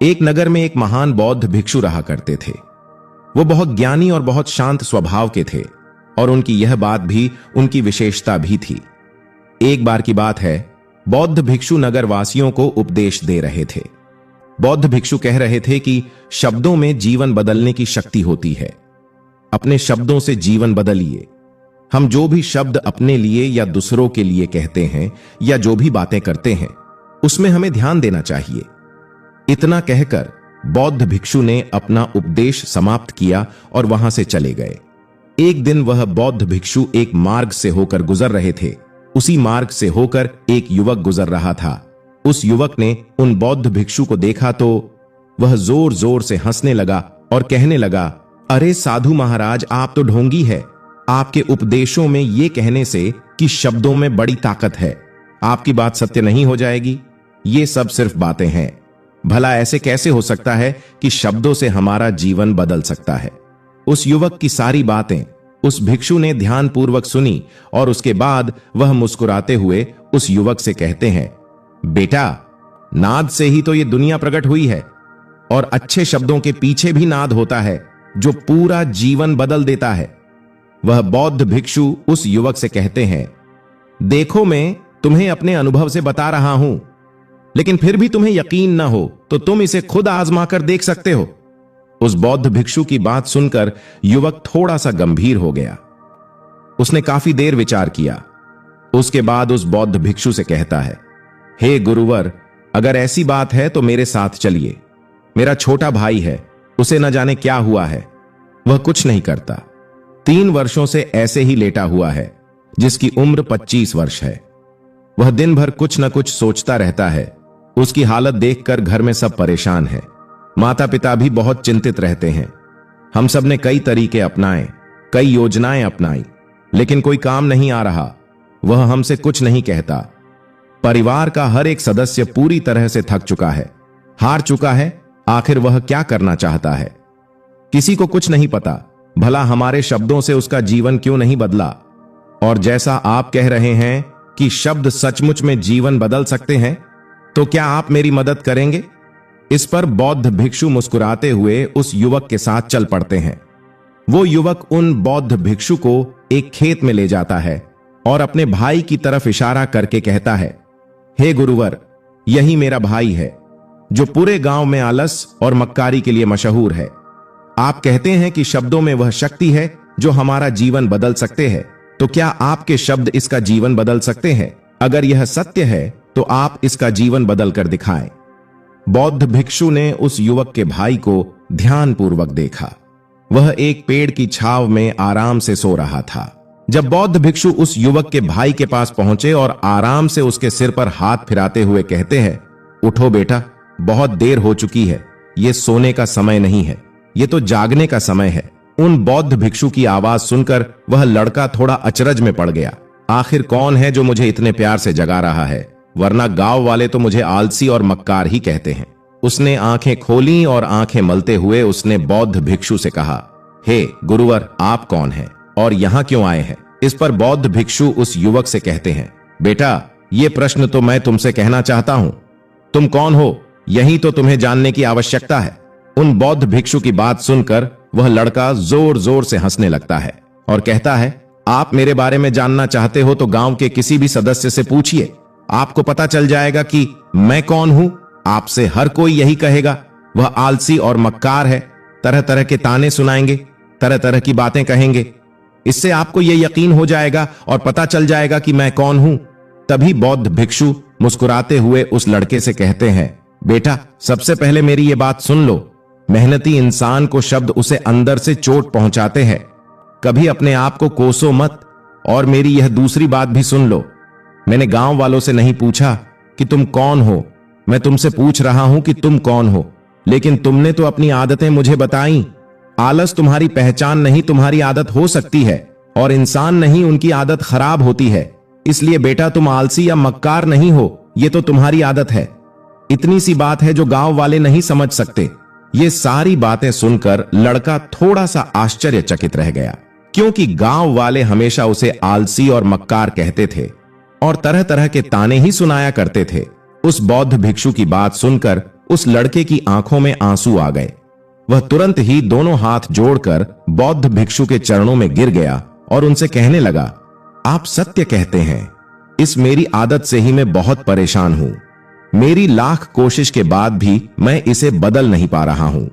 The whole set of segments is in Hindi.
एक नगर में एक महान बौद्ध भिक्षु रहा करते थे। वो बहुत ज्ञानी और बहुत शांत स्वभाव के थे और उनकी यह बात भी उनकी विशेषता भी थी। एक बार की बात है, बौद्ध भिक्षु नगर वासियों को उपदेश दे रहे थे। बौद्ध भिक्षु कह रहे थे कि शब्दों में जीवन बदलने की शक्ति होती है। अपने शब्दों से जीवन बदलिए। हम जो भी शब्द अपने लिए या दूसरों के लिए कहते हैं या जो भी बातें करते हैं, उसमें हमें ध्यान देना चाहिए। इतना कहकर बौद्ध भिक्षु ने अपना उपदेश समाप्त किया और वहां से चले गए। एक दिन वह बौद्ध भिक्षु एक मार्ग से होकर गुजर रहे थे। उसी मार्ग से होकर एक युवक गुजर रहा था। उस युवक ने उन बौद्ध भिक्षु को देखा तो वह जोर जोर से हंसने लगा और कहने लगा, अरे साधु महाराज, आप तो ढोंगी है। आपके उपदेशों में यह कहने से कि शब्दों में बड़ी ताकत है, आपकी बात सत्य नहीं हो जाएगी। ये सब सिर्फ बातें हैं। भला ऐसे कैसे हो सकता है कि शब्दों से हमारा जीवन बदल सकता है? उस युवक की सारी बातें उस भिक्षु ने ध्यानपूर्वक सुनी और उसके बाद वह मुस्कुराते हुए उस युवक से कहते हैं, बेटा, नाद से ही तो ये दुनिया प्रकट हुई है और अच्छे शब्दों के पीछे भी नाद होता है जो पूरा जीवन बदल देता है। वह बौद्ध भिक्षु उस युवक से कहते हैं, देखो, मैं तुम्हें अपने अनुभव से बता रहा हूं, लेकिन फिर भी तुम्हें यकीन न हो तो तुम इसे खुद आजमा कर देख सकते हो। उस बौद्ध भिक्षु की बात सुनकर युवक थोड़ा सा गंभीर हो गया। उसने काफी देर विचार किया। उसके बाद उस बौद्ध भिक्षु से कहता है, हे गुरुवर, अगर ऐसी बात है तो मेरे साथ चलिए। मेरा छोटा भाई है, उसे न जाने क्या हुआ है, वह कुछ नहीं करता। 3 वर्षों से ऐसे ही लेटा हुआ है, जिसकी उम्र 25 वर्ष है। वह दिन भर कुछ न कुछ सोचता रहता है। उसकी हालत देखकर घर में सब परेशान हैं। माता पिता भी बहुत चिंतित रहते हैं। हम सब ने कई तरीके अपनाए, कई योजनाएं अपनाई, लेकिन कोई काम नहीं आ रहा। वह हमसे कुछ नहीं कहता। परिवार का हर एक सदस्य पूरी तरह से थक चुका है, हार चुका है। आखिर वह क्या करना चाहता है? किसी को कुछ नहीं पता। भला हमारे शब्दों से उसका जीवन क्यों नहीं बदला? और जैसा आप कह रहे हैं कि शब्द सचमुच में जीवन बदल सकते हैं, तो क्या आप मेरी मदद करेंगे? इस पर बौद्ध भिक्षु मुस्कुराते हुए उस युवक के साथ चल पड़ते हैं। वो युवक उन बौद्ध भिक्षु को एक खेत में ले जाता है और अपने भाई की तरफ इशारा करके कहता है, हे गुरुवर, यही मेरा भाई है जो पूरे गांव में आलस और मक्कारी के लिए मशहूर है। आप कहते हैं कि शब्दों में वह शक्ति है जो हमारा जीवन बदल सकते हैं, तो क्या आपके शब्द इसका जीवन बदल सकते हैं? अगर यह सत्य है तो आप इसका जीवन बदल कर दिखाएं। बौद्ध भिक्षु ने उस युवक के भाई को ध्यानपूर्वक देखा। वह एक पेड़ की छांव में आराम से सो रहा था। जब बौद्ध भिक्षु उस युवक के भाई के पास पहुंचे और आराम से उसके सिर पर हाथ फिराते हुए कहते हैं, उठो बेटा, बहुत देर हो चुकी है। यह सोने का समय नहीं है, यह तो जागने का समय है। उन बौद्ध भिक्षु की आवाज सुनकर वह लड़का थोड़ा अचरज में पड़ गया। आखिर कौन है जो मुझे इतने प्यार से जगा रहा है? वरना गांव वाले तो मुझे आलसी और मक्कार ही कहते हैं। उसने आंखें खोली और आंखें मलते हुए उसने बौद्ध भिक्षु से कहा, हे गुरुवर, आप कौन हैं और यहां क्यों आए हैं? इस पर बौद्ध भिक्षु उस युवक से कहते हैं, बेटा, ये प्रश्न तो मैं तुमसे कहना चाहता हूं। तुम कौन हो, यही तो तुम्हें जानने की आवश्यकता है। उन बौद्ध भिक्षु की बात सुनकर वह लड़का जोर जोर से हंसने लगता है और कहता है, आप मेरे बारे में जानना चाहते हो तो गांव के किसी भी सदस्य से पूछिए, आपको पता चल जाएगा कि मैं कौन हूं। आपसे हर कोई यही कहेगा, वह आलसी और मक्कार है। तरह तरह के ताने सुनाएंगे, तरह तरह की बातें कहेंगे। इससे आपको यह यकीन हो जाएगा और पता चल जाएगा कि मैं कौन हूं। तभी बौद्ध भिक्षु मुस्कुराते हुए उस लड़के से कहते हैं, बेटा, सबसे पहले मेरी यह बात सुन लो। मेहनती इंसान को शब्द उसे अंदर से चोट पहुंचाते हैं। कभी अपने आप को कोसो मत। और मेरी यह दूसरी बात भी सुन लो। मैंने गांव वालों से नहीं पूछा कि तुम कौन हो, मैं तुमसे पूछ रहा हूं कि तुम कौन हो। लेकिन तुमने तो अपनी आदतें मुझे बताई। आलस तुम्हारी पहचान नहीं, तुम्हारी आदत हो सकती है, और इंसान नहीं, उनकी आदत खराब होती है। इसलिए बेटा, तुम आलसी या मक्कार नहीं हो, यह तो तुम्हारी आदत है। इतनी सी बात है जो गांव वाले नहीं समझ सकते। ये सारी बातें सुनकर लड़का थोड़ा सा आश्चर्यचकित रह गया, क्योंकि गांव वाले हमेशा उसे आलसी और मक्कार कहते थे और तरह तरह के ताने ही सुनाया करते थे। उस बौद्ध भिक्षु की बात सुनकर उस लड़के की आंखों में आंसू आ गए। वह तुरंत ही दोनों हाथ जोड़कर बौद्ध भिक्षु के चरणों में गिर गया और उनसे कहने लगा, आप सत्य कहते हैं। इस मेरी आदत से ही मैं बहुत परेशान हूं। मेरी लाख कोशिश के बाद भी मैं इसे बदल नहीं पा रहा हूं।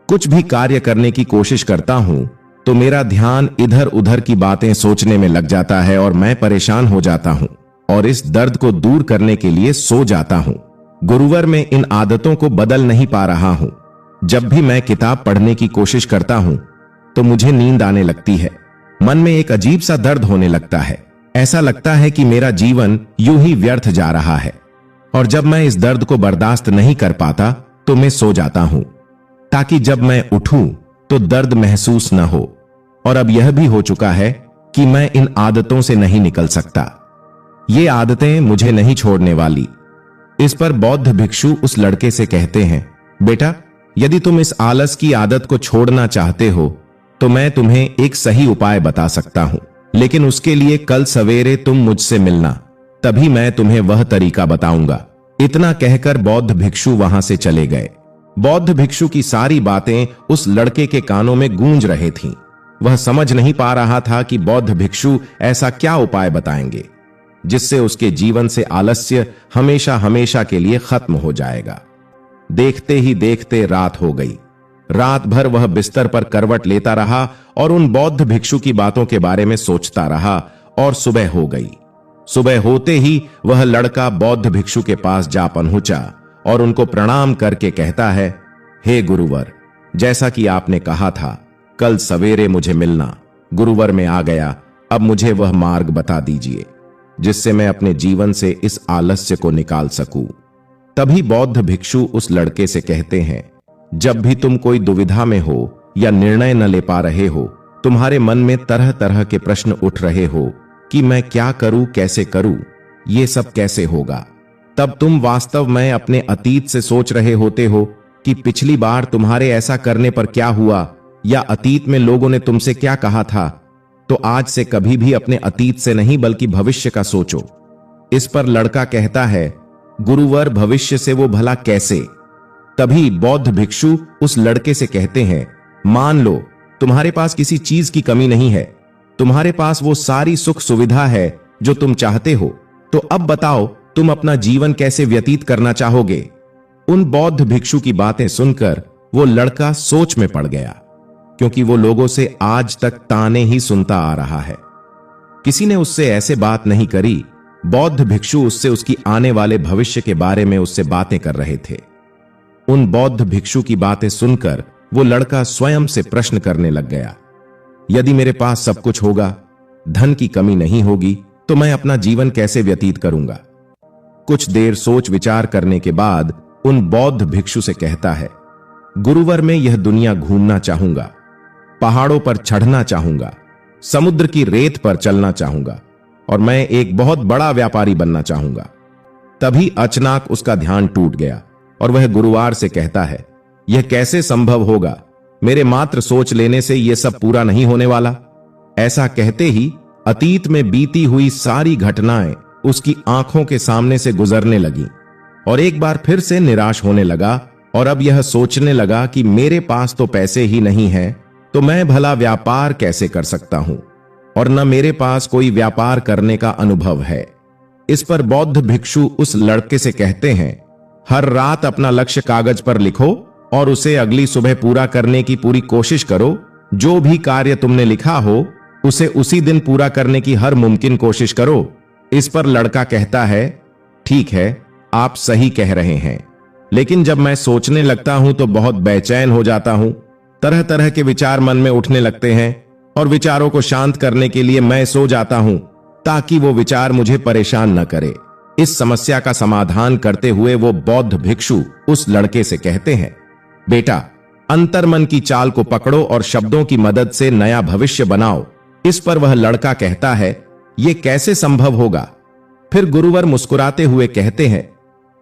कुछ भी कार्य करने की कोशिश करता हूं तो मेरा ध्यान इधर उधर की बातें सोचने में लग जाता है और मैं परेशान हो जाता हूं और इस दर्द को दूर करने के लिए सो जाता हूं। गुरुवर, मैं इन आदतों को बदल नहीं पा रहा हूं। जब भी मैं किताब पढ़ने की कोशिश करता हूं तो मुझे नींद आने लगती है। मन में एक अजीब सा दर्द होने लगता है। ऐसा लगता है कि मेरा जीवन यूं ही व्यर्थ जा रहा है। और जब मैं इस दर्द को बर्दाश्त नहीं कर पाता तो मैं सो जाता हूं, ताकि जब मैं उठूं तो दर्द महसूस न हो। और अब यह भी हो चुका है कि मैं इन आदतों से नहीं निकल सकता। ये आदतें मुझे नहीं छोड़ने वाली। इस पर बौद्ध भिक्षु उस लड़के से कहते हैं, बेटा, यदि तुम इस आलस की आदत को छोड़ना चाहते हो तो मैं तुम्हें एक सही उपाय बता सकता हूं, लेकिन उसके लिए कल सवेरे तुम मुझसे मिलना, तभी मैं तुम्हें वह तरीका बताऊंगा। इतना कहकर बौद्ध भिक्षु वहां से चले गए। बौद्ध भिक्षु की सारी बातें उस लड़के के कानों में गूंज रही थीं। वह समझ नहीं पा रहा था कि बौद्ध भिक्षु ऐसा क्या उपाय बताएंगे जिससे उसके जीवन से आलस्य हमेशा हमेशा के लिए खत्म हो जाएगा। देखते ही देखते रात हो गई। रात भर वह बिस्तर पर करवट लेता रहा और उन बौद्ध भिक्षु की बातों के बारे में सोचता रहा और सुबह हो गई। सुबह होते ही वह लड़का बौद्ध भिक्षु के पास जा पहुंचा और उनको प्रणाम करके कहता है, हे गुरुवर, जैसा कि आपने कहा था कल सवेरे मुझे मिलना, गुरुवर में आ गया। अब मुझे वह मार्ग बता दीजिए जिससे मैं अपने जीवन से इस आलस्य को निकाल सकूं। तभी बौद्ध भिक्षु उस लड़के से कहते हैं, जब भी तुम कोई दुविधा में हो या निर्णय न ले पा रहे हो, तुम्हारे मन में तरह तरह के प्रश्न उठ रहे हो कि मैं क्या करूं, कैसे करूं, ये सब कैसे होगा, तब तुम वास्तव में अपने अतीत से सोच रहे होते हो कि पिछली बार तुम्हारे ऐसा करने पर क्या हुआ या अतीत में लोगों ने तुमसे क्या कहा था। तो आज से कभी भी अपने अतीत से नहीं बल्कि भविष्य का सोचो। इस पर लड़का कहता है, गुरुवर, भविष्य से वो भला कैसे? तभी बौद्ध भिक्षु उस लड़के से कहते हैं, मान लो तुम्हारे पास किसी चीज की कमी नहीं है, तुम्हारे पास वो सारी सुख सुविधा है जो तुम चाहते हो, तो अब बताओ तुम अपना जीवन कैसे व्यतीत करना चाहोगे? उन बौद्ध भिक्षु की बातें सुनकर वो लड़का सोच में पड़ गया, क्योंकि वो लोगों से आज तक ताने ही सुनता आ रहा है। किसी ने उससे ऐसे बात नहीं करी। बौद्ध भिक्षु उससे उसकी आने वाले भविष्य के बारे में उससे बातें कर रहे थे। उन बौद्ध भिक्षु की बातें सुनकर वो लड़का स्वयं से प्रश्न करने लग गया, यदि मेरे पास सब कुछ होगा, धन की कमी नहीं होगी, तो मैं अपना जीवन कैसे व्यतीत करूंगा? कुछ देर सोच विचार करने के बाद उन बौद्ध भिक्षु से कहता है, गुरुवर, मैं यह दुनिया घूमना चाहूंगा, पहाड़ों पर चढ़ना चाहूंगा, समुद्र की रेत पर चलना चाहूंगा और मैं एक बहुत बड़ा व्यापारी बनना चाहूंगा। तभी अचानक उसका ध्यान टूट गया और वह गुरुवार से कहता है, यह कैसे संभव होगा? मेरे मात्र सोच लेने से यह सब पूरा नहीं होने वाला। ऐसा कहते ही अतीत में बीती हुई सारी घटनाएं उसकी आंखों के सामने से गुजरने लगी और एक बार फिर से निराश होने लगा और अब यह सोचने लगा कि मेरे पास तो पैसे ही नहीं है, तो मैं भला व्यापार कैसे कर सकता हूं, और न मेरे पास कोई व्यापार करने का अनुभव है। इस पर बौद्ध भिक्षु उस लड़के से कहते हैं, हर रात अपना लक्ष्य कागज पर लिखो और उसे अगली सुबह पूरा करने की पूरी कोशिश करो। जो भी कार्य तुमने लिखा हो उसे उसी दिन पूरा करने की हर मुमकिन कोशिश करो। इस पर लड़का कहता है, ठीक है, आप सही कह रहे हैं, लेकिन जब मैं सोचने लगता हूं तो बहुत बेचैन हो जाता हूं। तरह तरह के विचार मन में उठने लगते हैं और विचारों को शांत करने के लिए मैं सो जाता हूं ताकि वो विचार मुझे परेशान न करे। इस समस्या का समाधान करते हुए वो बौद्ध भिक्षु उस लड़के से कहते हैं, बेटा, अंतर्मन की चाल को पकड़ो और शब्दों की मदद से नया भविष्य बनाओ। इस पर वह लड़का कहता है, यह कैसे संभव होगा? फिर गुरुवर मुस्कुराते हुए कहते हैं,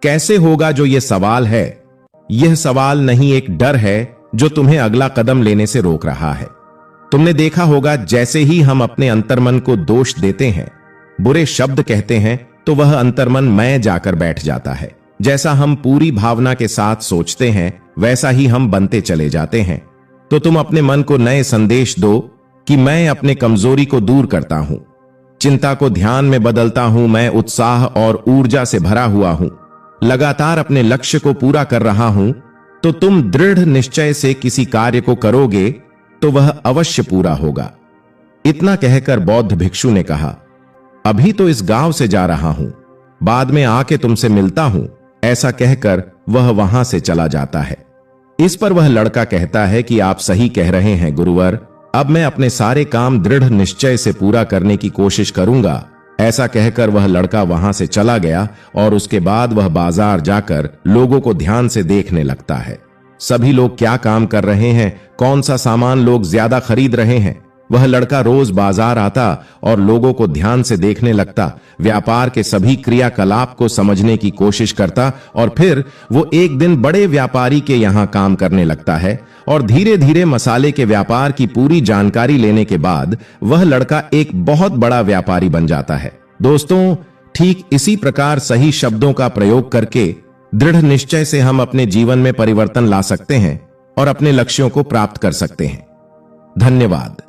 कैसे होगा जो यह सवाल है? यह सवाल नहीं, एक डर है जो तुम्हें अगला कदम लेने से रोक रहा है। तुमने देखा होगा, जैसे ही हम अपने अंतर्मन को दोष देते हैं, बुरे शब्द कहते हैं, तो वह अंतर्मन मैं जाकर बैठ जाता है जैसा हम पूरी भावना के साथ सोचते हैं वैसा ही हम बनते चले जाते हैं। तो तुम अपने मन को नए संदेश दो कि मैं अपने कमजोरी को दूर करता हूं, चिंता को ध्यान में बदलता हूं, मैं उत्साह और ऊर्जा से भरा हुआ हूं, लगातार अपने लक्ष्य को पूरा कर रहा हूं। तो तुम दृढ़ निश्चय से किसी कार्य को करोगे तो वह अवश्य पूरा होगा। इतना कहकर बौद्ध भिक्षु ने कहा, अभी तो इस गांव से जा रहा हूं, बाद में आके तुमसे मिलता हूं। ऐसा कहकर वह वहां से चला जाता है। इस पर वह लड़का कहता है कि आप सही कह रहे हैं गुरुवर, अब मैं अपने सारे काम दृढ़ निश्चय से पूरा करने की कोशिश करूंगा। ऐसा कहकर वह लड़का वहां से चला गया और उसके बाद वह बाजार जाकर लोगों को ध्यान से देखने लगता है। सभी लोग क्या काम कर रहे हैं, कौन सा सामान लोग ज्यादा खरीद रहे हैं। वह लड़का रोज बाजार आता और लोगों को ध्यान से देखने लगता, व्यापार के सभी क्रियाकलाप को समझने की कोशिश करता और फिर वो एक दिन बड़े व्यापारी के यहां काम करने लगता है और धीरे धीरे मसाले के व्यापार की पूरी जानकारी लेने के बाद वह लड़का एक बहुत बड़ा व्यापारी बन जाता है। दोस्तों, ठीक इसी प्रकार सही शब्दों का प्रयोग करके दृढ़ निश्चय से हम अपने जीवन में परिवर्तन ला सकते हैं और अपने लक्ष्यों को प्राप्त कर सकते हैं। धन्यवाद।